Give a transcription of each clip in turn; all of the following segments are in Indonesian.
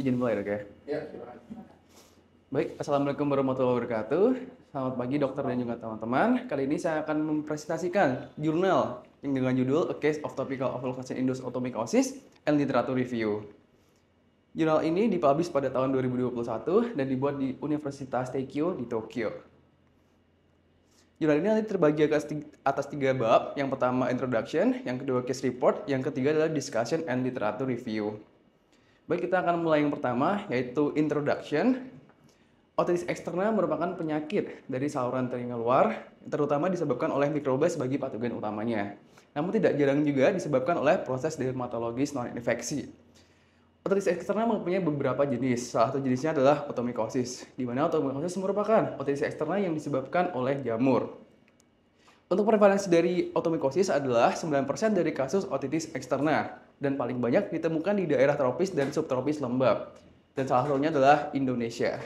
izin mulai dok ya? Ya, silakan. Baik, Assalamualaikum warahmatullahi wabarakatuh. Selamat pagi dokter dan juga teman-teman. Kali ini saya akan mempresentasikan jurnal yang dengan judul A Case of Topical Ovulation Induced Otomycosis and Literature Review. Jurnal ini dipublish pada tahun 2021 dan dibuat di Universitas Teikyo di Tokyo. Jurnal ini nanti terbagi atas 3 bab. Yang pertama introduction, yang kedua case report, yang ketiga adalah discussion and literature review. Baik, kita akan mulai yang pertama, yaitu introduction. Otitis externa merupakan penyakit dari saluran telinga luar, terutama disebabkan oleh mikroba sebagai patogen utamanya. Namun tidak jarang juga disebabkan oleh proses dermatologis non-infeksi. Otitis externa mempunyai beberapa jenis. Salah satu jenisnya adalah otomycosis, di mana otomycosis merupakan otitis externa yang disebabkan oleh jamur. Untuk prevalensi dari otomycosis adalah 9% dari kasus otitis externa dan paling banyak ditemukan di daerah tropis dan subtropis lembab. Dan salah satunya adalah Indonesia.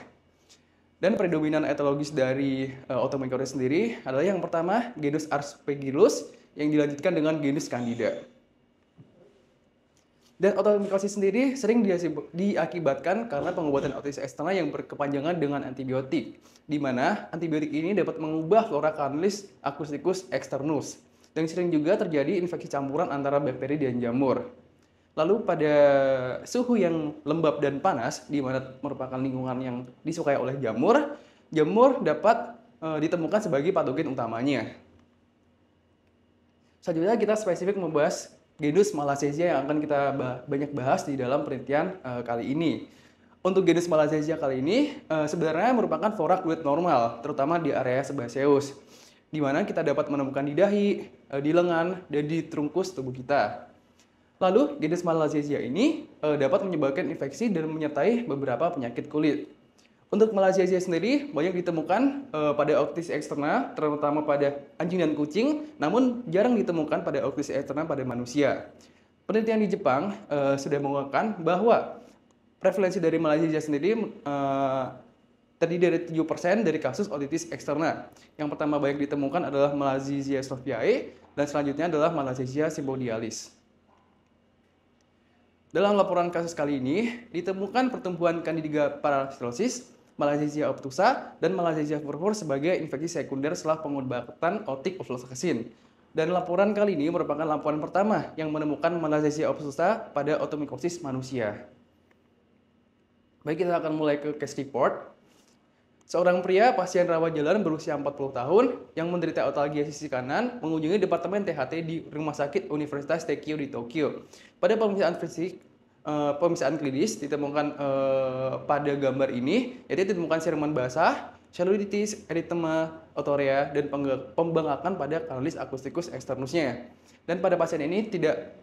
Dan predominan etologis dari otomycosis sendiri adalah yang pertama genus Aspergillus yang dilanjutkan dengan genus Candida. Dan otomycosis sendiri sering diakibatkan karena pengobatan otitis externa yang berkepanjangan dengan antibiotik, di mana antibiotik ini dapat mengubah flora Canalis acousticus externus, dan sering juga terjadi infeksi campuran antara bakteri dan jamur. Lalu pada suhu yang lembab dan panas, di mana merupakan lingkungan yang disukai oleh jamur, jamur dapat ditemukan sebagai patogen utamanya. Selanjutnya kita spesifik membahas genus Malassezia yang akan kita banyak bahas di dalam penelitian kali ini. Untuk genus Malassezia kali ini sebenarnya merupakan flora kulit normal, terutama di area sebaceus, di mana kita dapat menemukan di dahi, di lengan, dan di trungkus tubuh kita. Lalu genus Malassezia ini dapat menyebabkan infeksi dan menyertai beberapa penyakit kulit. Untuk Malassezia sendiri banyak ditemukan pada otitis externa, terutama pada anjing dan kucing, namun jarang ditemukan pada otitis externa pada manusia. Penelitian di Jepang sudah mengungkapkan bahwa prevalensi dari Malassezia sendiri terdiri dari 7% dari kasus otitis externa. Yang pertama banyak ditemukan adalah Malassezia sophiae, dan selanjutnya adalah Malassezia symbodialis. Dalam laporan kasus kali ini, ditemukan pertumbuhan Candida parasistosis, Malassezia obtusa, dan Malassezia furfur sebagai infeksi sekunder setelah pengobatan otic ofloxacin. Dan laporan kali ini merupakan laporan pertama yang menemukan Malassezia obtusa pada otomycosis manusia. Baik, kita akan mulai ke case report. Seorang pria pasien rawat jalan berusia 40 tahun yang menderita otalgia sisi kanan mengunjungi Departemen THT di Rumah Sakit Universitas Teikyo di Tokyo. Pada pemeriksaan klinis ditemukan pada gambar ini, yaitu ditemukan siraman basah, cellulitis, erythema, otorea, dan pembengkakan pada Canalis acousticus externusnya. Dan pada pasien ini tidak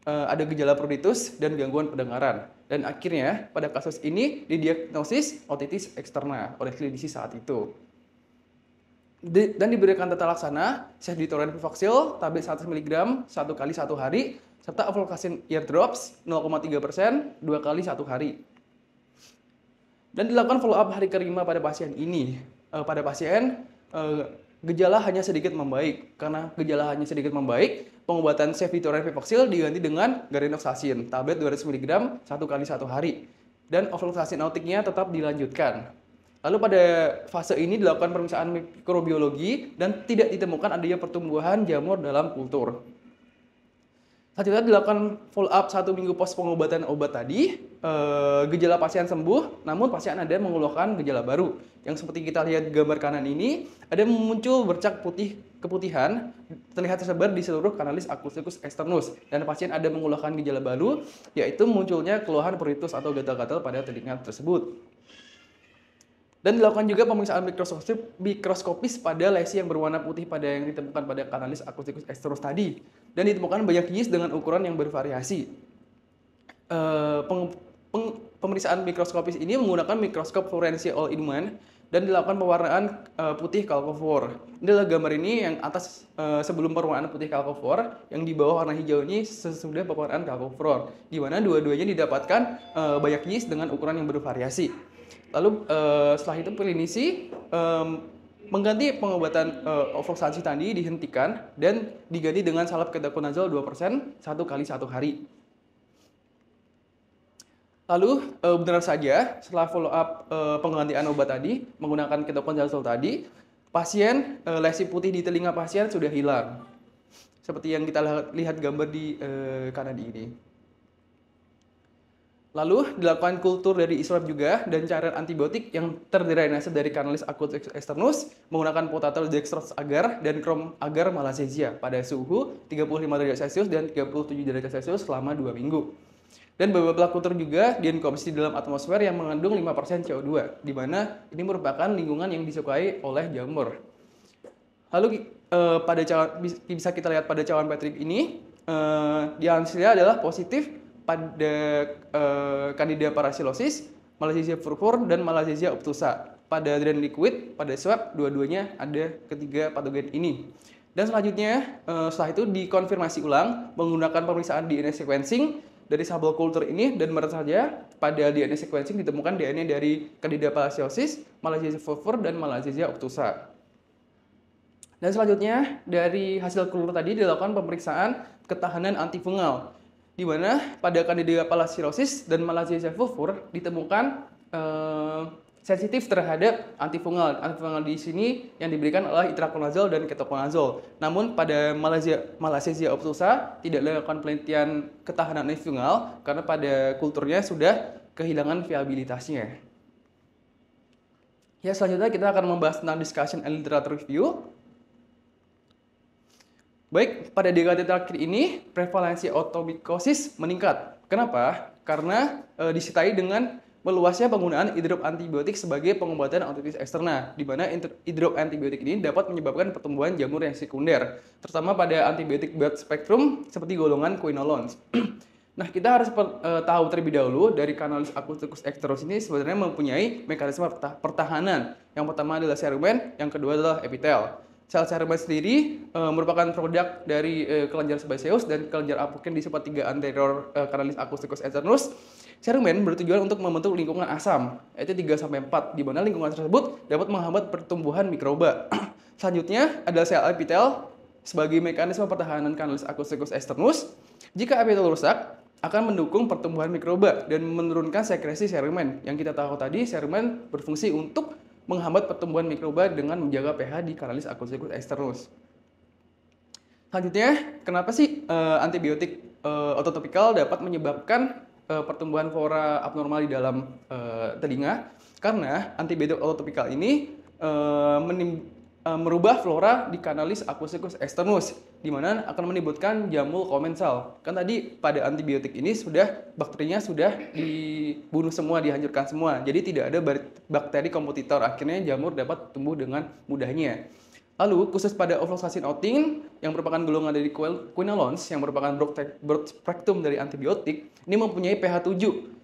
ada gejala pruritus dan gangguan pendengaran. Dan akhirnya pada kasus ini didiagnosis otitis externa oleh klinisi saat itu. Dan diberikan tata laksana cefditoren pivoxil tablet 100 mg 1 kali 1 hari serta ofloxacin eardrops 0,3% 2 kali 1 hari. Dan dilakukan follow up hari ke-5 pada pasien ini. Pada pasien gejala hanya sedikit membaik. Karena gejala hanya sedikit membaik, pengobatan cefditoren pivoxil diganti dengan garinoxacin tablet 200 mg 1 kali 1 hari. Dan ofloxacin autiknya tetap dilanjutkan. Lalu pada fase ini dilakukan pemeriksaan mikrobiologi dan tidak ditemukan adanya pertumbuhan jamur dalam kultur. Selanjutnya dilakukan follow up 1 minggu pos pengobatan obat tadi, gejala pasien sembuh, namun pasien ada mengeluhkan gejala baru. Yang seperti kita lihat di gambar kanan ini, ada muncul bercak keputihan terlihat tersebar di seluruh Canalis acousticus externus. Dan pasien ada mengeluhkan gejala baru, yaitu munculnya keluhan pruritus atau gatal-gatal pada telinga tersebut. Dan dilakukan juga pemeriksaan mikroskopis pada lesi yang berwarna putih pada yang ditemukan pada Canalis acousticus externus tadi. Dan ditemukan banyak yeast dengan ukuran yang bervariasi. Pemeriksaan mikroskopis ini menggunakan mikroskop fluoresensi all-in-one dan dilakukan pewarnaan putih kalkofor. Ini adalah gambar ini yang atas sebelum pewarnaan putih kalkofor, yang di bawah warna hijau ini sesudah pewarnaan kalkofor, di mana dua-duanya didapatkan banyak yeast dengan ukuran yang bervariasi. Lalu setelah itu klinisi mengganti pengobatan ofloxacin tadi dihentikan dan diganti dengan salep ketoconazole 2% 1 kali 1 hari. Lalu benar saja setelah follow up penggantian obat tadi menggunakan ketoconazole tadi, pasien lesi putih di telinga pasien sudah hilang. Seperti yang kita lihat gambar di kanan ini. Lalu dilakukan kultur dari iswab juga dan cairan antibiotik yang terdrainase dari kanalis aqueous externus menggunakan potato dextrose agar dan krom agar malassezia pada suhu 35 derajat Celcius dan 37 derajat Celcius selama 2 minggu. Dan beberapa kultur juga diinkubasi di dalam atmosfer yang mengandung 5% CO2, di mana ini merupakan lingkungan yang disukai oleh jamur. Lalu bisa kita lihat pada cawan Patrick ini, di hasilnya adalah positif pada Candida parasilosis, Malassezia furfur, dan Malassezia obtusa. Pada drain liquid, pada swab, dua-duanya ada ketiga patogen ini. Dan selanjutnya, setelah itu dikonfirmasi ulang menggunakan pemeriksaan DNA sequencing dari sampel kultur ini, dan benar saja pada DNA sequencing ditemukan DNA dari Candida parasilosis, Malassezia furfur, dan Malassezia obtusa. Dan selanjutnya, dari hasil kultur tadi dilakukan pemeriksaan ketahanan antifungal, di mana pada Candida parasilosis dan Malassezia furfur ditemukan sensitif terhadap antifungal. Antifungal di sini yang diberikan adalah itraconazole dan ketoconazole. Namun pada Malassezia obtusa tidak dilakukan penelitian ketahanan antifungal karena pada kulturnya sudah kehilangan viabilitasnya. Ya, selanjutnya kita akan membahas tentang discussion and literature review. Baik, pada dekade terakhir ini, prevalensi otomikosis meningkat. Kenapa? Karena disertai dengan meluasnya penggunaan hidrop antibiotik sebagai pengobatan otitis eksterna, di mana hidrop antibiotik ini dapat menyebabkan pertumbuhan jamur yang sekunder, terutama pada antibiotik broad spectrum seperti golongan quinolones. Nah, kita harus tahu terlebih dahulu dari Canalis aqueous externus ini sebenarnya mempunyai mekanisme pertahanan. Yang pertama adalah cerumen, yang kedua adalah epitel. Sel cerumen sendiri merupakan produk dari kelenjar sebaceous dan kelenjar apokin di sepertiga anterior Canalis aqueous externus. Cerumen bertujuan untuk membentuk lingkungan asam, yaitu 3-4, di mana lingkungan tersebut dapat menghambat pertumbuhan mikroba. Selanjutnya adalah sel epitel sebagai mekanisme pertahanan Canalis aqueous externus. Jika epitel rusak, akan mendukung pertumbuhan mikroba dan menurunkan sekresi cerumen. Yang kita tahu tadi, cerumen berfungsi untuk menghambat pertumbuhan mikroba dengan menjaga pH di Canalis aqueous externus. Selanjutnya, kenapa sih antibiotik ototopikal dapat menyebabkan pertumbuhan flora abnormal di dalam telinga? Karena antibiotik ototopikal ini merubah flora di Canalis aqueous externus, di mana akan menimbulkan jamur komensal. Kan tadi pada antibiotik ini bakterinya sudah dibunuh semua, dihancurkan semua. Jadi tidak ada bakteri kompetitor. Akhirnya jamur dapat tumbuh dengan mudahnya. Lalu khusus pada ofloxacin outing yang merupakan golongan dari quinolones yang merupakan broad spectrum dari antibiotik, ini mempunyai pH 7.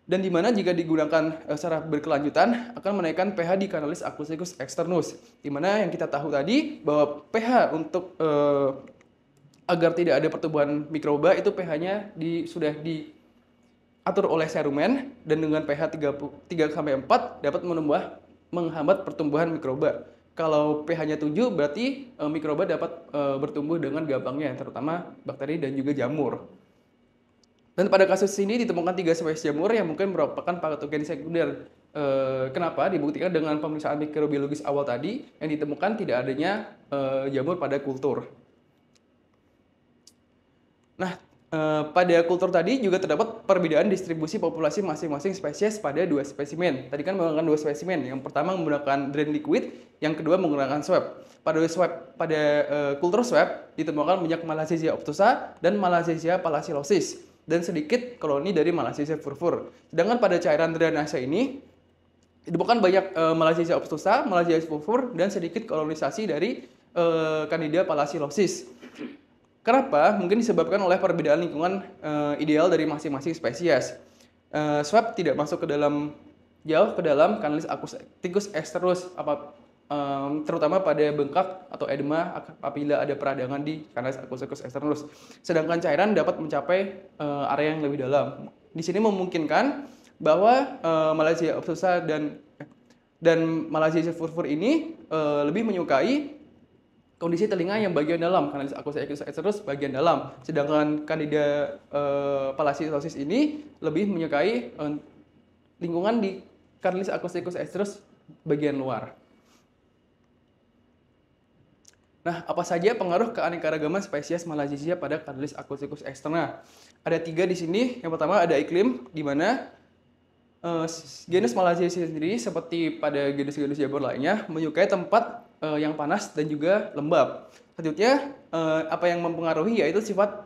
Dan di mana jika digunakan secara berkelanjutan akan menaikkan pH di Canalis aqueous externus. Di mana yang kita tahu tadi bahwa pH untuk agar tidak ada pertumbuhan mikroba itu pH-nya sudah diatur oleh cerumen, dan dengan pH 3-4 dapat menghambat pertumbuhan mikroba. Kalau pH-nya 7 berarti mikroba dapat bertumbuh dengan gampangnya, terutama bakteri dan juga jamur. Dan pada kasus ini ditemukan 3 spesies jamur yang mungkin merupakan patogen sekunder. Kenapa? Dibuktikan dengan pemeriksaan mikrobiologis awal tadi yang ditemukan tidak adanya jamur pada kultur. Nah, pada kultur tadi juga terdapat perbedaan distribusi populasi masing-masing spesies pada 2 spesimen. Tadi kan menggunakan 2 spesimen. Yang pertama menggunakan drain liquid, yang kedua menggunakan swab. Pada kultur swab ditemukan banyak Malassezia obtusa dan Malassezia parasilosis, dan sedikit koloni dari Malassezia furfur. Sedangkan pada cairan drainase ini ditemukan banyak Malassezia obtusa, Malassezia furfur, dan sedikit kolonisasi dari Candida parasilosis. Kenapa? Mungkin disebabkan oleh perbedaan lingkungan ideal dari masing-masing spesies. Swab tidak masuk jauh ke dalam Canalis aqueous externus, terutama pada bengkak atau edema apabila ada peradangan di Canalis aqueous externus. Sedangkan cairan dapat mencapai area yang lebih dalam. Di sini memungkinkan bahwa Malassezia obtusa dan Malassezia furfur ini lebih menyukai kondisi telinga yang bagian dalam, kanalis akusticus externus bagian dalam. Sedangkan Candida palaccitosis ini lebih menyukai lingkungan di kanalis akusticus externus bagian luar. Nah, apa saja pengaruh keanekaragaman spesies Malassezia pada kanalis akusticus externa? Ada 3 di sini. Yang pertama ada iklim, di mana genus Malassezia sendiri seperti pada genus-genus jamur lainnya menyukai tempat yang panas dan juga lembab. Selanjutnya, apa yang mempengaruhi yaitu sifat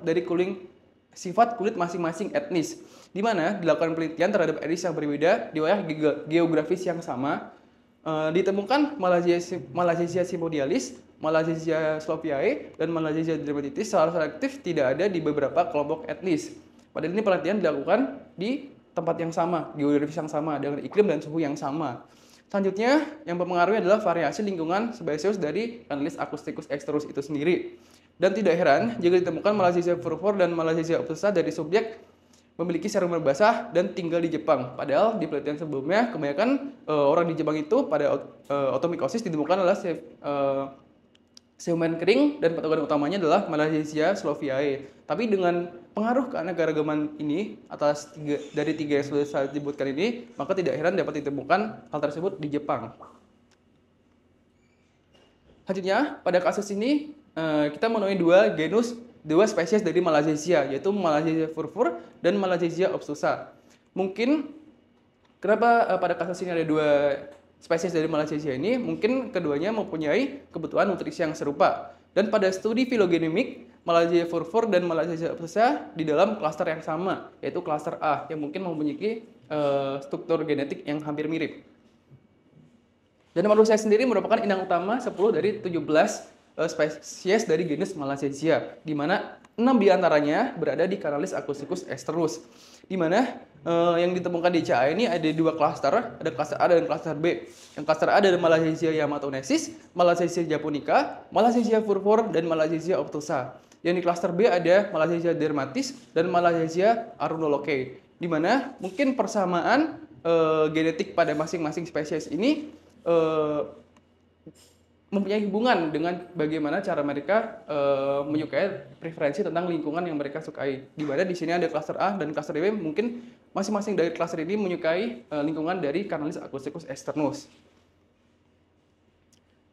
kulit masing-masing etnis, di mana dilakukan penelitian terhadap etnis yang berbeda di wilayah geografis yang sama. Ditemukan Malassezia sympodialis, Malassezia sloviae, dan Malassezia dermatitis secara selektif tidak ada di beberapa kelompok etnis. Padahal ini penelitian dilakukan di tempat yang sama, geografis yang sama, dengan iklim dan suhu yang sama. Selanjutnya, yang mempengaruhi adalah variasi lingkungan spesies dari kanalis akusticus externus itu sendiri. Dan tidak heran jika ditemukan Malassezia furfur dan Malassezia obtusa dari subjek memiliki serum basah dan tinggal di Jepang. Padahal di penelitian sebelumnya, kebanyakan orang di Jepang itu pada otomycosis ditemukan adalah semen kering dan patogen utamanya adalah Malassezia sloviae. Tapi dengan pengaruh keanekaragaman ini dari 3 yang sudah saya sebutkan ini, maka tidak heran dapat ditemukan hal tersebut di Jepang. Selanjutnya, pada kasus ini kita menemui dua spesies dari Malassezia, yaitu Malassezia furfur dan Malassezia obtusa. Mungkin kenapa pada kasus ini ada 2 spesies dari Malassezia ini? Mungkin keduanya mempunyai kebutuhan nutrisi yang serupa. Dan pada studi filogenemik, Malassezia furfur dan Malassezia obtusa di dalam klaster yang sama, yaitu klaster A, yang mungkin mempunyai struktur genetik yang hampir mirip. Dan menurut saya sendiri merupakan inang utama 10 dari 17 spesies dari genus Malassezia, di mana 6 diantaranya berada di kanalis akusticus externus, di mana yang ditemukan di CA ini ada 2 klaster, ada klaster A dan klaster B. Yang klaster A ada Malassezia yamatonesis, Malassezia japonica, Malassezia furfur, dan Malassezia obtusa. Yang di klaster B ada Malassezia dermatis dan Malassezia arunolocae, di mana mungkin persamaan genetik pada masing-masing spesies ini mempunyai hubungan dengan bagaimana cara mereka menyukai preferensi tentang lingkungan yang mereka sukai. Di mana di sini ada klaster A dan klaster B, mungkin masing-masing dari klaster ini menyukai lingkungan dari kanalis akusticus externus.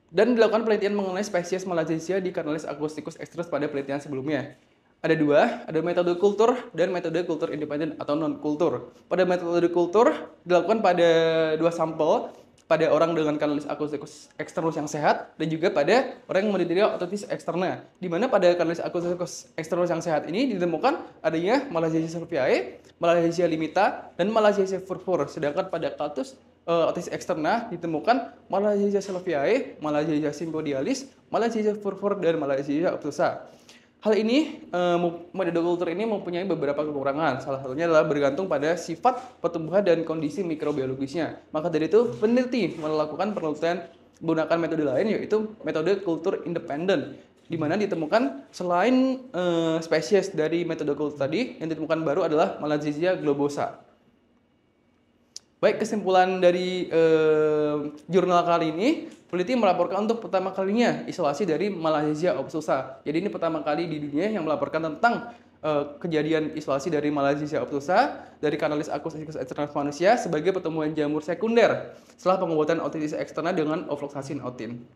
Dan dilakukan penelitian mengenai spesies Malassezia di kanalis akusticus externus pada penelitian sebelumnya. Ada 2, ada metode kultur dan metode kultur independen atau non-kultur. Pada metode kultur dilakukan pada 2 sampel, pada orang dengan kanalis akusticus externus yang sehat dan juga pada orang yang menderita otitis externa. Di mana pada kanalis akusticus externus yang sehat ini ditemukan adanya Malassezia sloviae, Malassezia limita, dan Malassezia furfur. Sedangkan pada kasus otitis externa ditemukan Malassezia sloviae, Malassezia sympodialis, Malassezia furfur, dan Malassezia obtusa. Hal ini, metode kultur ini mempunyai beberapa kekurangan. Salah satunya adalah bergantung pada sifat pertumbuhan dan kondisi mikrobiologisnya. Maka dari itu, peneliti melakukan penelitian menggunakan metode lain, yaitu metode kultur independen, di mana ditemukan selain spesies dari metode kultur tadi, yang ditemukan baru adalah Malassezia globosa. Baik, kesimpulan dari jurnal kali ini, peneliti melaporkan untuk pertama kalinya isolasi dari Malassezia obtusa. Jadi ini pertama kali di dunia yang melaporkan tentang kejadian isolasi dari Malassezia obtusa dari kanalis akusticus externus manusia sebagai pertemuan jamur sekunder setelah pengobatan otitis externa dengan ofloxacin outin.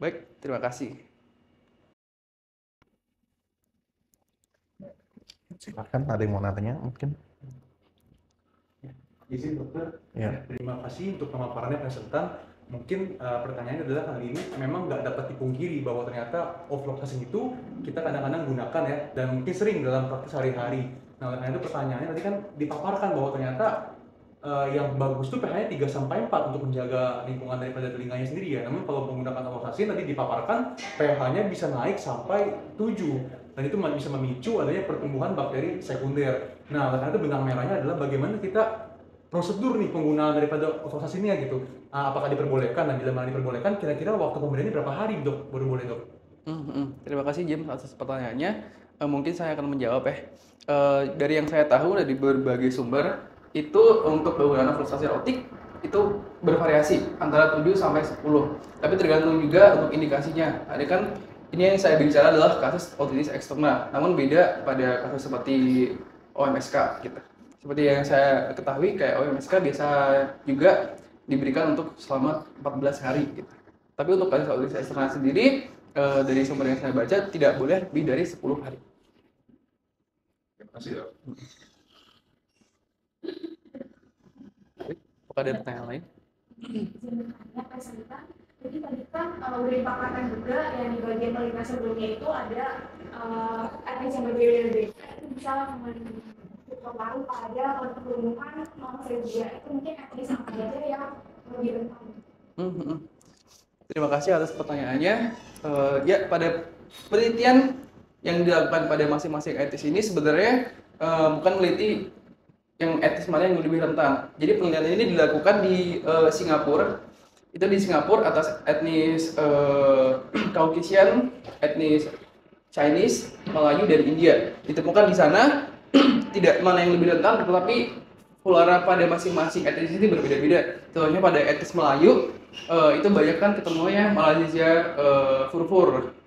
Baik, terima kasih. Silakan, ada yang mau nanya mungkin? Izin dokter, Ya. terima kasih untuk pemaparannya konsultan. Mungkin pertanyaannya adalah kali ini memang nggak dapat dipungkiri bahwa ternyata ofloxacin itu kita kadang-kadang gunakan ya, dan mungkin sering dalam praktek sehari-hari. Nah, karena itu pertanyaannya tadi kan dipaparkan bahwa ternyata yang bagus tuh pH-nya 3-4 untuk menjaga lingkungan daripada telinganya sendiri ya. Namun kalau menggunakan ofloxacin tadi dipaparkan pH-nya bisa naik sampai 7. Dan itu bisa memicu adanya pertumbuhan bakteri sekunder. Nah, karena itu benang merahnya adalah bagaimana kita prosedur nih penggunaan daripada ofloxacinnya gitu. Apakah diperbolehkan, dan bila mana diperbolehkan, kira-kira waktu pemberiannya berapa hari dok baru boleh dok? Terima kasih James atas pertanyaannya. Mungkin saya akan menjawab ya. Dari yang saya tahu dari berbagai sumber, itu untuk bangunan fluktuasi aortik itu bervariasi antara 7 sampai 10. Tapi tergantung juga untuk indikasinya. Ada kan ini yang saya bicara adalah kasus otitis eksterna, namun beda pada kasus seperti OMSK gitu. Seperti yang saya ketahui kayak OMSK biasa juga diberikan untuk selama 14 hari gitu. Tapi untuk kasus otitis eksterna sendiri dari sumber yang saya baca tidak boleh lebih dari 10 hari. Terima kasih dok. Apakah ada pertanyaan lain? Sebenarnya Pak, jadi tadi kan udah dipaparkan juga yang di bagian pelita sebelumnya itu ada etnis yang berbeda-beda, itu bisa berpengaruh pada pertumbuhan manusia juga. Itu mungkin etnis apa saja yang lebih rentan. Terima kasih atas pertanyaannya. Ya, pada penelitian yang dilakukan pada masing-masing etnis ini sebenarnya bukan meneliti yang etnis mana yang lebih rentan. Jadi penelitian ini dilakukan di Singapura. Itu di Singapura atas etnis Caucasian, etnis Chinese, Melayu, dan India. Ditemukan di sana tidak mana yang lebih rentan, tetapi pola pada masing-masing etnis ini berbeda-beda. Contohnya pada etnis Melayu itu banyak kan ketemunya Malaysia furfur.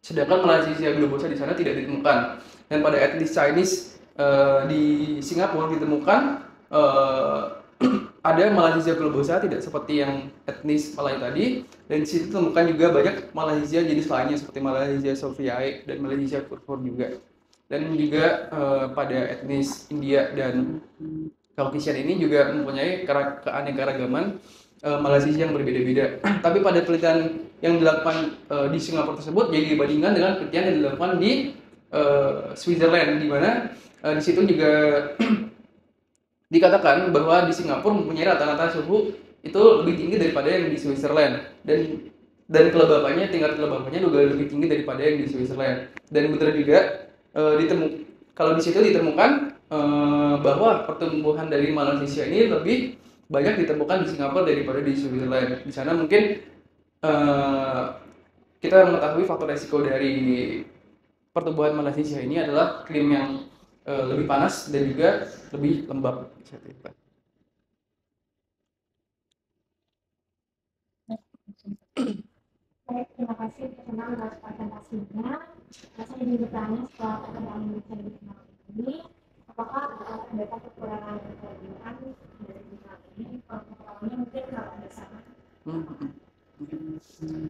Sedangkan Malaysia globosa di sana tidak ditemukan. Dan pada etnis Chinese di Singapura ditemukan ada Malaysia globosa tidak seperti yang etnis Malay tadi, dan di situ ditemukan juga banyak Malaysia jenis lainnya seperti Malaysia Solviae dan Malaysia furfur juga. Dan juga pada etnis India dan Caucasian ini juga mempunyai keanekaragaman Malaysia yang berbeda-beda. Tapi pada penelitian yang dilakukan di Singapura tersebut jadi dibandingkan dengan penelitian yang dilakukan di Switzerland, di mana di situ juga dikatakan bahwa di Singapura mempunyai rata-rata suhu itu lebih tinggi daripada yang di Switzerland, dan kelembabannya, tingkat kelembabannya juga lebih tinggi daripada yang di Switzerland. Dan benar juga kalau di situ ditemukan bahwa pertumbuhan dari Malaysia ini lebih banyak ditemukan di Singapura daripada di Switzerland. Di sana mungkin kita mengetahui faktor resiko dari pertumbuhan Malaysia ini adalah iklim yang lebih panas dan juga lebih lembab. Baik, terima kasih senang atas presentasinya. Saya ingin bertanya setelah pertemuan saya di ini, apakah ada kekurangan dan kelebihan dari bidang ini? Kalau kekurangannya mungkin kalau ada sama.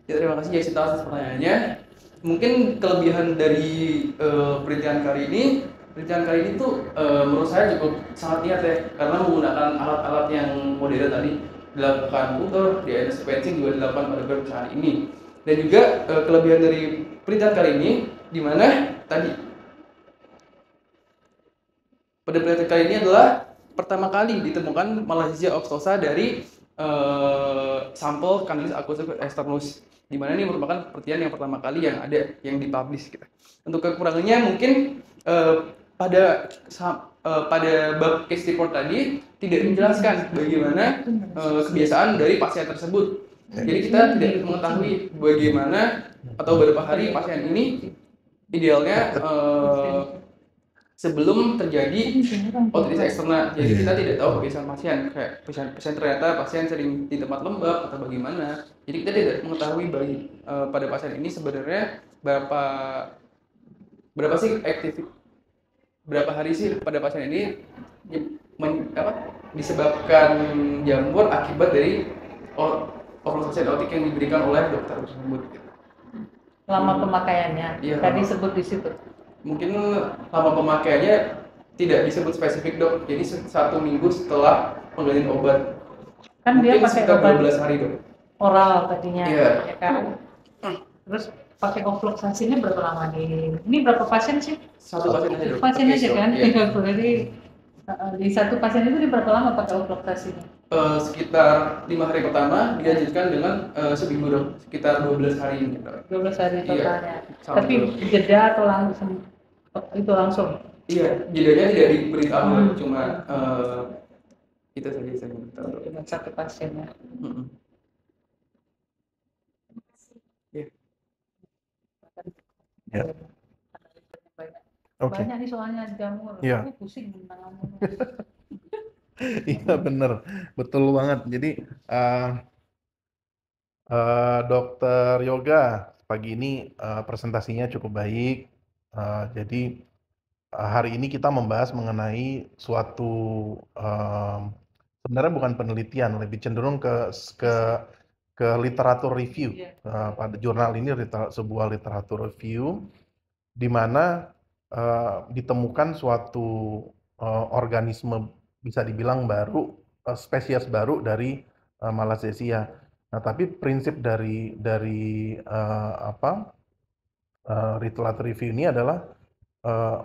Ya, terima kasih Jessica atas pertanyaannya. Mungkin kelebihan dari penelitian kali ini tuh menurut saya cukup sangat niat ya, karena menggunakan alat-alat yang modern tadi, dilakukan puter, DNA sequencing juga dilakukan pada perusahaan ini. Dan juga kelebihan dari penelitian kali ini di mana tadi pada penelitian kali ini adalah pertama kali ditemukan Malaysia obstosa dari sampel Candidus aqueous externus, di mana ini merupakan penelitian yang pertama kali yang ada yang dipublish gitu. Untuk kekurangannya mungkin pada bab case report tadi tidak menjelaskan bagaimana kebiasaan dari pasien tersebut. Jadi kita tidak mengetahui bagaimana atau berapa hari pasien ini idealnya sebelum terjadi otitis eksterna. Jadi kita tidak tahu kebiasaan pasien, kayak pasien ternyata pasien sering di tempat lembab atau bagaimana. Jadi kita tidak mengetahui pada pasien ini sebenarnya berapa sih berapa hari sih pada pasien ini disebabkan jamur akibat dari overload aortik yang diberikan oleh dokter tersebut. Lama pemakaiannya, Iya, tadi sebut di situ. Mungkin lama pemakaiannya tidak disebut spesifik dok, jadi 1 minggu setelah penggantian obat. Kan dia mungkin pakai sekitar obat 12 hari dok. oral tadinya, Iya. ya kan? Terus pakai ofloxacin-nya berapa lama nih? Ini berapa pasien sih? Satu pasien aja dok. Pasien Oke, aja dok. kan? Iya. Berarti di satu pasien itu dia berapa lama pakai ofloxacin? Sekitar 5 hari pertama dilanjutkan dengan seminggu dok, sekitar 12 hari ini dok. 12 hari Iya. totalnya. Sama Tapi dok. jeda atau langsung itu langsung? Iya, jedanya tidak diberitahu, cuma itu saja saya minta dok. Dengan satu pasiennya. Iya. Ya. Oke. Banyak nih soalnya jamur. Iya. Aku pusing tentang jamur. Iya bener, betul banget. Jadi eh, Dokter Yoga pagi ini presentasinya cukup baik. Jadi hari ini kita membahas mengenai suatu sebenarnya bukan penelitian, lebih cenderung ke ke literatur review. Pada jurnal ini sebuah literatur review di mana ditemukan suatu organisme bisa dibilang baru, spesies baru dari Malassezia. Nah, tapi prinsip dari literatur review ini adalah eh,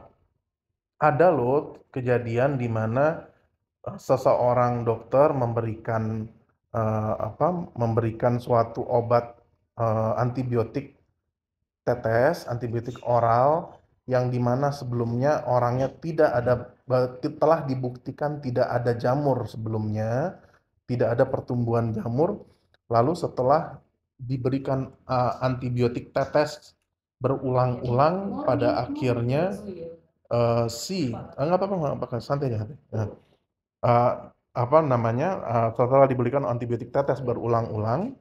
ada loh kejadian di mana seseorang dokter memberikan suatu obat antibiotik tetes, antibiotik oral yang dimana sebelumnya orangnya tidak ada telah dibuktikan tidak ada jamur sebelumnya, tidak ada pertumbuhan jamur. Lalu setelah diberikan antibiotik tetes berulang-ulang, pada akhirnya nggak apa-apa, santai aja. Nah, eh, setelah diberikan antibiotik tetes berulang-ulang,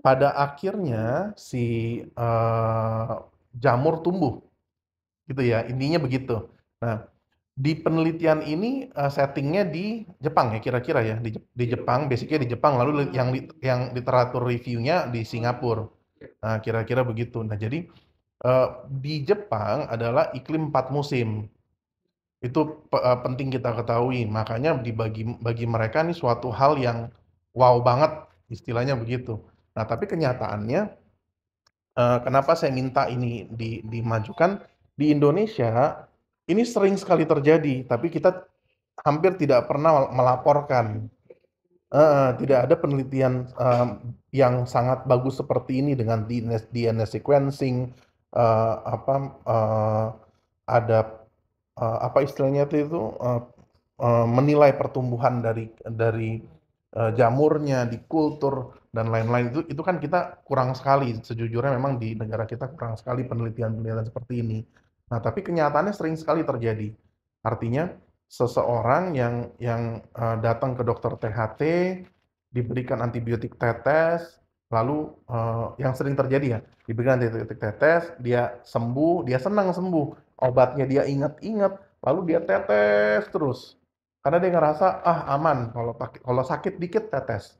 pada akhirnya si jamur tumbuh, gitu ya, intinya begitu. Nah, di penelitian ini settingnya di Jepang ya kira-kira ya, di Jepang, basicnya di Jepang, lalu yang literatur reviewnya di Singapura. Nah, kira-kira begitu. Nah, jadi di Jepang adalah iklim 4 musim. Itu penting kita ketahui. Makanya bagi mereka ini suatu hal yang wow banget, istilahnya begitu. Nah, tapi kenyataannya kenapa saya minta ini dimajukan di Indonesia, ini sering sekali terjadi, tapi kita hampir tidak pernah melaporkan. Tidak ada penelitian yang sangat bagus seperti ini dengan DNA sequencing, ada apa istilahnya itu menilai pertumbuhan dari jamurnya di kultur dan lain-lain. Itu kan kita kurang sekali, sejujurnya memang di negara kita kurang sekali penelitian-penelitian seperti ini. Nah, tapi kenyataannya sering sekali terjadi. Artinya seseorang yang datang ke dokter THT diberikan antibiotik tetes, lalu yang sering terjadi ya, diberikan antibiotik tetes, dia sembuh, dia senang sembuh, obatnya dia ingat-ingat, lalu dia tetes terus. Karena dia ngerasa aman, kalau sakit dikit tetes.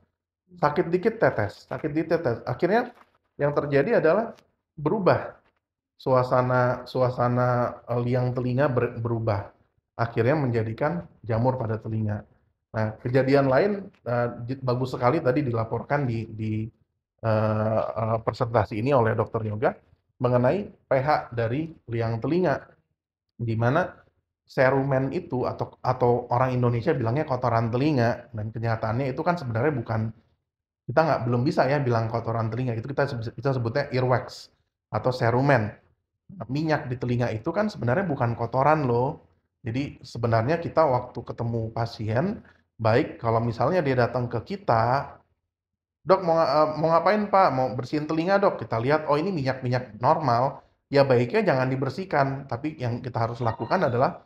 Sakit dikit tetes, sakit dikit tetes. Akhirnya yang terjadi adalah berubah suasana suasana liang telinga berubah. Akhirnya menjadikan jamur pada telinga. Nah, kejadian lain bagus sekali tadi dilaporkan di presentasi ini oleh Dokter Yoga mengenai pH dari liang telinga, di mana serumen itu atau orang Indonesia bilangnya kotoran telinga, dan kenyataannya itu kan sebenarnya bukan, kita belum bisa ya bilang kotoran telinga, itu kita sebutnya earwax atau serumen. Minyak di telinga itu kan sebenarnya bukan kotoran loh. Jadi sebenarnya kita waktu ketemu pasien, baik kalau misalnya dia datang ke kita, dok mau ngapain Pak? Mau bersihin telinga dok? Kita lihat, oh ini minyak-minyak normal, ya baiknya jangan dibersihkan. Tapi yang kita harus lakukan adalah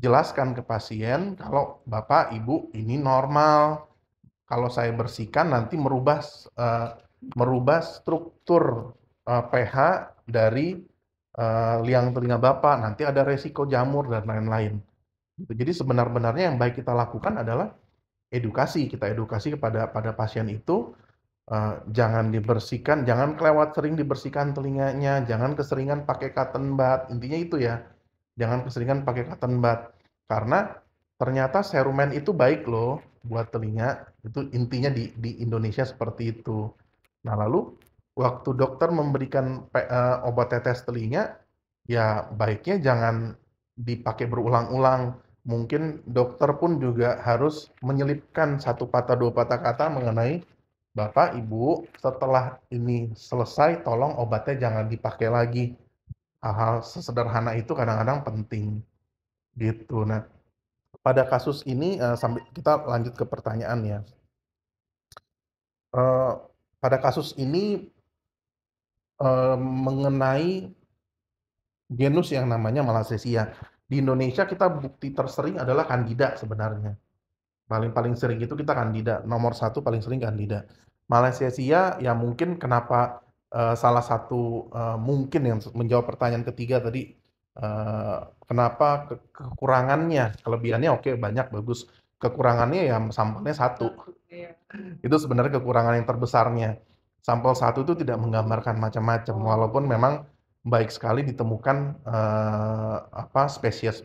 jelaskan ke pasien kalau Bapak Ibu ini normal. Kalau saya bersihkan nanti merubah struktur pH dari liang telinga Bapak, nanti ada resiko jamur dan lain-lain. Jadi sebenarnya yang baik kita lakukan adalah edukasi. Kita edukasi kepada pasien itu, jangan dibersihkan, jangan kelewat sering dibersihkan telinganya, jangan keseringan pakai cotton bud. Intinya itu ya, jangan keseringan pakai cotton bud. Karena ternyata serumen itu baik loh buat telinga. Itu intinya di Indonesia seperti itu. Nah, lalu waktu dokter memberikan obat tetes telinga, ya baiknya jangan dipakai berulang-ulang. Mungkin dokter pun juga harus menyelipkan satu patah dua patah kata mengenai, Bapak, Ibu, setelah ini selesai, tolong obatnya jangan dipakai lagi. Hal-hal sesederhana itu kadang-kadang penting, gitu. Nah, pada kasus ini sampai kita lanjut ke pertanyaan ya. Pada kasus ini mengenai genus yang namanya Malassezia. Di Indonesia kita bukti tersering adalah Candida sebenarnya. Paling sering itu kita Candida, nomor satu paling sering Candida. Malassezia ya mungkin kenapa salah satu mungkin yang menjawab pertanyaan ketiga tadi, kenapa kekurangannya, kelebihannya oke banyak bagus, kekurangannya ya sampelnya satu. Iya. Itu sebenarnya kekurangan yang terbesarnya. Sampel satu itu tidak menggambarkan macam-macam, walaupun memang baik sekali ditemukan spesies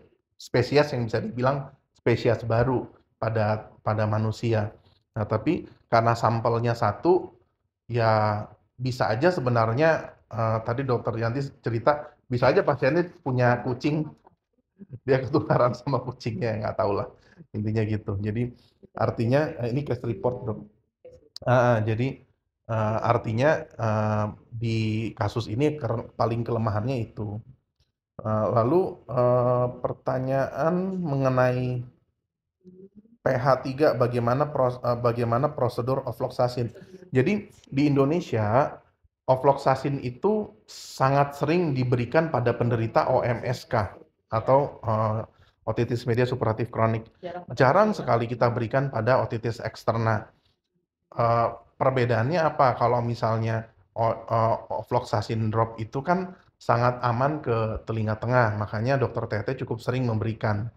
yang bisa dibilang spesies baru pada manusia. Nah, tapi karena sampelnya satu, ya bisa aja sebenarnya tadi Dokter Yanti cerita, bisa aja pasiennya punya kucing, dia ketularan sama kucingnya, nggak tahu lah. Intinya gitu. Jadi artinya ini case report, Dok. Jadi artinya di kasus ini paling kelemahannya itu. Lalu pertanyaan mengenai pH 3 bagaimana prosedur ofloxacin. Jadi di Indonesia ofloxacin itu sangat sering diberikan pada penderita OMSK atau otitis media supuratif kronik. Jarang sekali kita berikan pada otitis eksterna. Perbedaannya apa? Kalau misalnya ofloxacin drop itu kan sangat aman ke telinga tengah, makanya Dokter Tete cukup sering memberikan.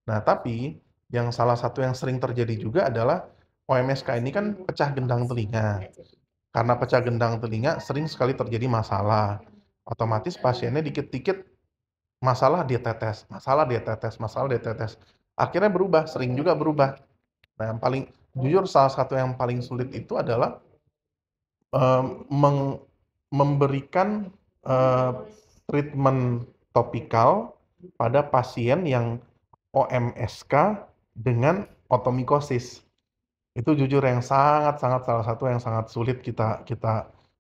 Nah, tapi yang salah satu yang sering terjadi juga adalah OMSK ini kan pecah gendang telinga. Karena pecah gendang telinga sering sekali terjadi masalah. Otomatis pasiennya dikit-dikit masalah dia tetes. Akhirnya berubah, sering juga berubah. Nah, yang paling jujur salah satu yang paling sulit itu adalah memberikan treatment topikal pada pasien yang OMSK dengan otomikosis. Itu jujur yang sangat-sangat salah satu yang sangat sulit kita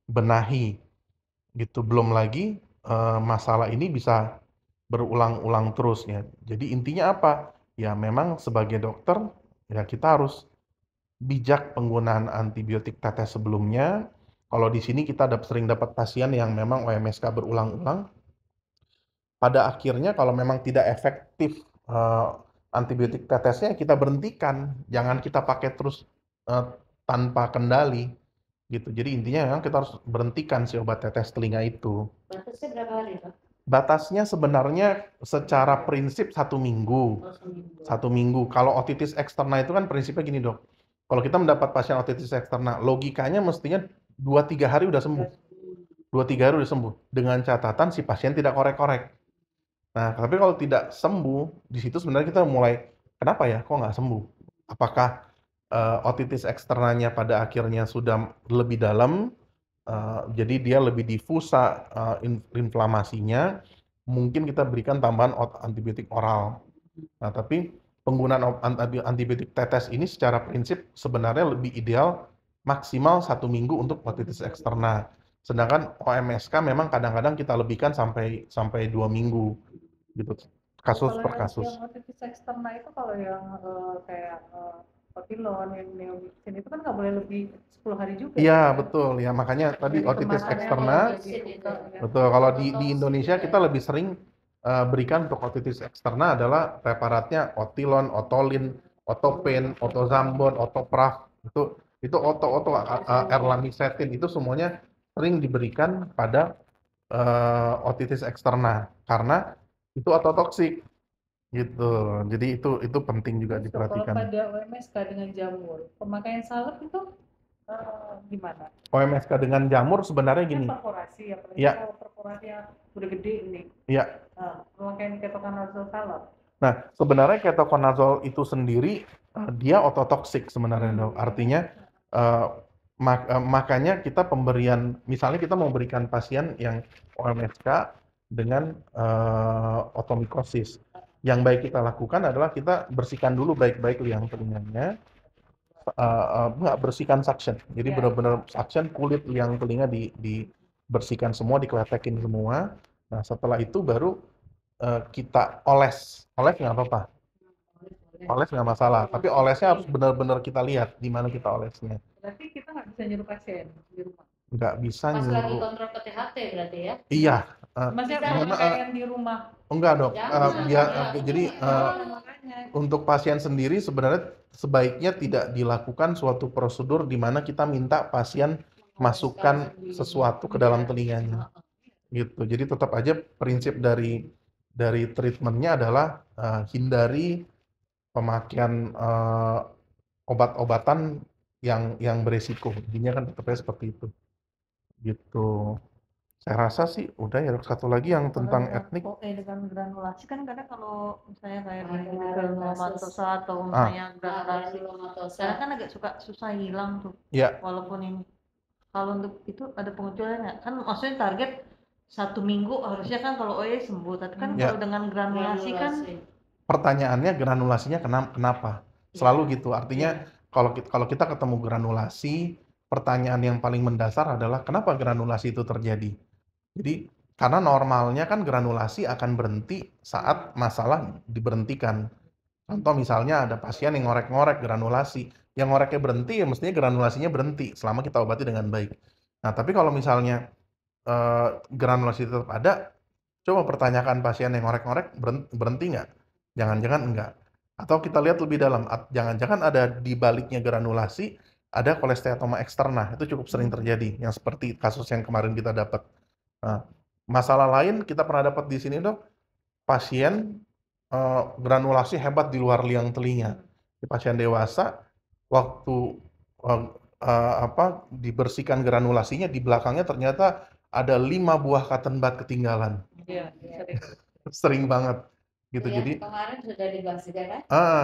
benahi. Gitu. Belum lagi masalah ini bisa berulang-ulang terus ya. Jadi intinya apa? Ya memang sebagai dokter ya kita harus bijak penggunaan antibiotik tetes sebelumnya. Kalau di sini kita sering dapat pasien yang memang OMSK berulang-ulang. Pada akhirnya kalau memang tidak efektif antibiotik tetesnya kita berhentikan, jangan kita pakai terus tanpa kendali gitu. Jadi intinya memang kita harus berhentikan si obat tetes telinga itu. Batasnya berapa hari, Pak? Batasnya sebenarnya secara prinsip 1 minggu. 1 minggu. Kalau otitis eksterna itu kan prinsipnya gini, Dok. Kalau kita mendapat pasien otitis eksterna, logikanya mestinya 2-3 hari udah sembuh. 2-3 hari udah sembuh. Dengan catatan si pasien tidak korek-korek. Nah, tapi kalau tidak sembuh, di situ sebenarnya kita mulai, kenapa ya kok nggak sembuh? Apakah otitis eksternanya pada akhirnya sudah lebih dalam, jadi dia lebih difusa inflamasinya, mungkin kita berikan tambahan antibiotik oral. Nah, tapi penggunaan antibiotik tetes ini secara prinsip sebenarnya lebih ideal maksimal 1 minggu untuk otitis eksterna. Sedangkan OMSK memang kadang-kadang kita lebihkan sampai 2 minggu gitu, kasus Kalau per kasus. yang otitis eksterna itu kalau yang kayak Cotilon, yang neomycin itu kan nggak boleh lebih 10 hari juga. Iya, betul. Ya, makanya tadi Jadi otitis kemasannya eksterna, kalau dibuka, ya. betul. Kalau di Indonesia kita lebih sering berikan untuk otitis eksterna adalah preparatnya Otilon, Otolin, Otopen, Otozambon, Otopraf. Itu Erlamisetin itu semuanya sering diberikan pada otitis eksterna karena itu ototoksik gitu. Jadi itu penting juga Terus kalau diperhatikan. pada OMSK dengan jamur, pemakaian salep itu gimana? OMSK dengan jamur sebenarnya gini. Perforasi, apalagi Ya. kalau perforasinya udah gede ini. Iya. Pemakaian ketoconazole salep. Nah, sebenarnya ketoconazole itu sendiri dia ototoksik sebenarnya, Dok. Artinya makanya kita pemberian, misalnya kita mau berikan pasien yang OMSK dengan otomikosis. Yang baik kita lakukan adalah kita bersihkan dulu baik-baik liang telinganya, bersihkan suction. Jadi benar-benar suction kulit liang telinga dibersihkan semua, dikletekin semua. Nah, setelah itu baru kita oles nggak apa-apa, oles nggak masalah. Tapi olesnya harus benar-benar kita lihat di mana kita olesnya. Berarti kita nggak bisa nyuruh pasien di rumah. Nggak bisa Pas lagi nyuruh. kontrol ke THT berarti ya? Iya, Maksudnya Bisa bukan Mohon kayak yang di rumah. enggak dok. Jangan, Jadi Makanya. untuk pasien sendiri sebenarnya sebaiknya tidak dilakukan suatu prosedur di mana kita minta pasien masukkan sesuatu ke dalam telinganya. Gitu. Jadi tetap aja prinsip dari treatmentnya adalah hindari pemakaian obat-obatan yang beresiko. Intinya kan tetap aja seperti itu. Gitu. Saya rasa sih udah ya dok. Satu lagi yang Kalau tentang dengan etnik. OE dengan granulasi kan kadang kalau misalnya kayak granulomatosa atau Ah. misalnya granulasi, Granulomatosa. kadang kan agak suka hilang tuh. Ya, Walaupun ini, kalau untuk itu ada pengecualian nggak? Kan maksudnya target 1 minggu harusnya kan kalau OE sembuh, tapi kan Ya. kalau dengan granulasi kan pertanyaannya granulasinya kenapa? Selalu gitu. Artinya kalau kita ketemu granulasi, pertanyaan yang paling mendasar adalah kenapa granulasi itu terjadi? Jadi karena normalnya kan granulasi akan berhenti saat masalah diberhentikan. Contoh misalnya ada pasien yang ngorek-ngorek granulasi, yang ngoreknya berhenti ya mestinya granulasinya berhenti selama kita obati dengan baik. Nah tapi kalau misalnya granulasi tetap ada, coba pertanyakan pasien yang ngorek-ngorek berhenti nggak? Jangan-jangan enggak. Atau kita lihat lebih dalam, jangan-jangan ada di baliknya granulasi, ada kolesteatoma eksterna, itu cukup sering terjadi, yang seperti kasus yang kemarin kita dapat. Nah, masalah lain kita pernah dapat di sini dok, pasien granulasi hebat di luar liang telinga. Di pasien dewasa, waktu dibersihkan granulasinya, di belakangnya ternyata ada 5 buah cotton bud ketinggalan. Iya, Sering banget gitu. Iya, Jadi kemarin sudah dibahas juga kan?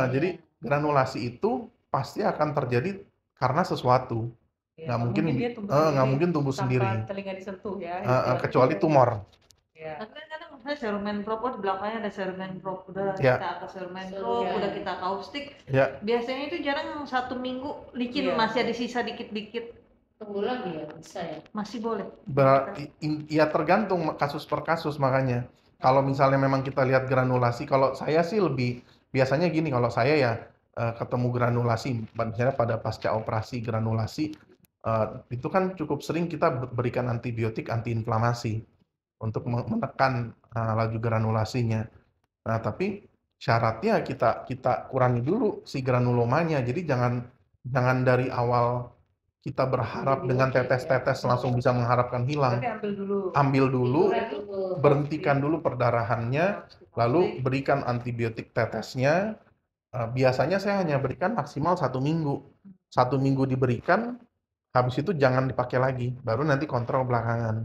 jadi granulasi itu pasti akan terjadi karena sesuatu. iya, Nggak mungkin dia tumbuh nggak sendiri mungkin tumbuh tanpa sendiri. telinga disentuh ya. Kecuali tumor. Iya. Tapi kan kadang misalnya serumen prop, di belakangnya ada serumen prop, udah Ya. kita atas serumen prop, Iya. udah kita kaustik. Ya, Biasanya itu jarang 1 minggu licin, Iya. masih ada sisa dikit-dikit, Tunggu lagi ya, bisa ya. masih boleh. ya tergantung kasus per kasus makanya. Kalau misalnya memang kita lihat granulasi, kalau saya sih lebih biasanya gini, kalau saya ya ketemu granulasi, misalnya pada pasca operasi granulasi, itu kan cukup sering kita berikan antibiotik antiinflamasi untuk menekan laju granulasinya. Nah, tapi syaratnya kita kurangi dulu si granulomanya. Jadi jangan dari awal kita berharap dengan tetes-tetes langsung bisa mengharapkan hilang. Berarti ambil dulu. Ambil dulu, Liburan dulu. berhentikan dulu perdarahannya, lalu berikan antibiotik tetesnya. Biasanya saya hanya berikan maksimal 1 minggu. 1 minggu diberikan, habis itu jangan dipakai lagi, baru nanti kontrol belakangan.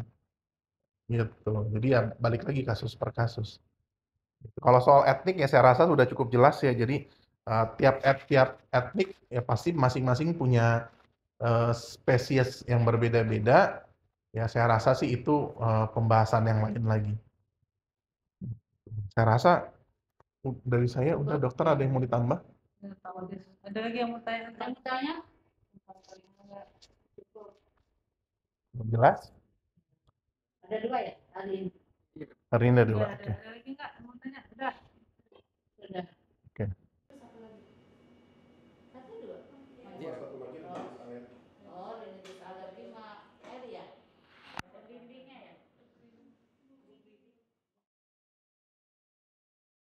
Gitu. Jadi ya balik lagi kasus per kasus. Kalau soal etnik ya saya rasa sudah cukup jelas ya. Jadi tiap etnik ya pasti masing-masing punya spesies yang berbeda-beda. Ya saya rasa sih itu pembahasan yang lain lagi. Saya rasa dari saya udah. Dokter ada yang mau ditambah? Ada lagi yang mau tanya? Kamu tanya? Jelas? Ada 2 ya hari ini. Hari ini ada 2. Ada lagi nggak?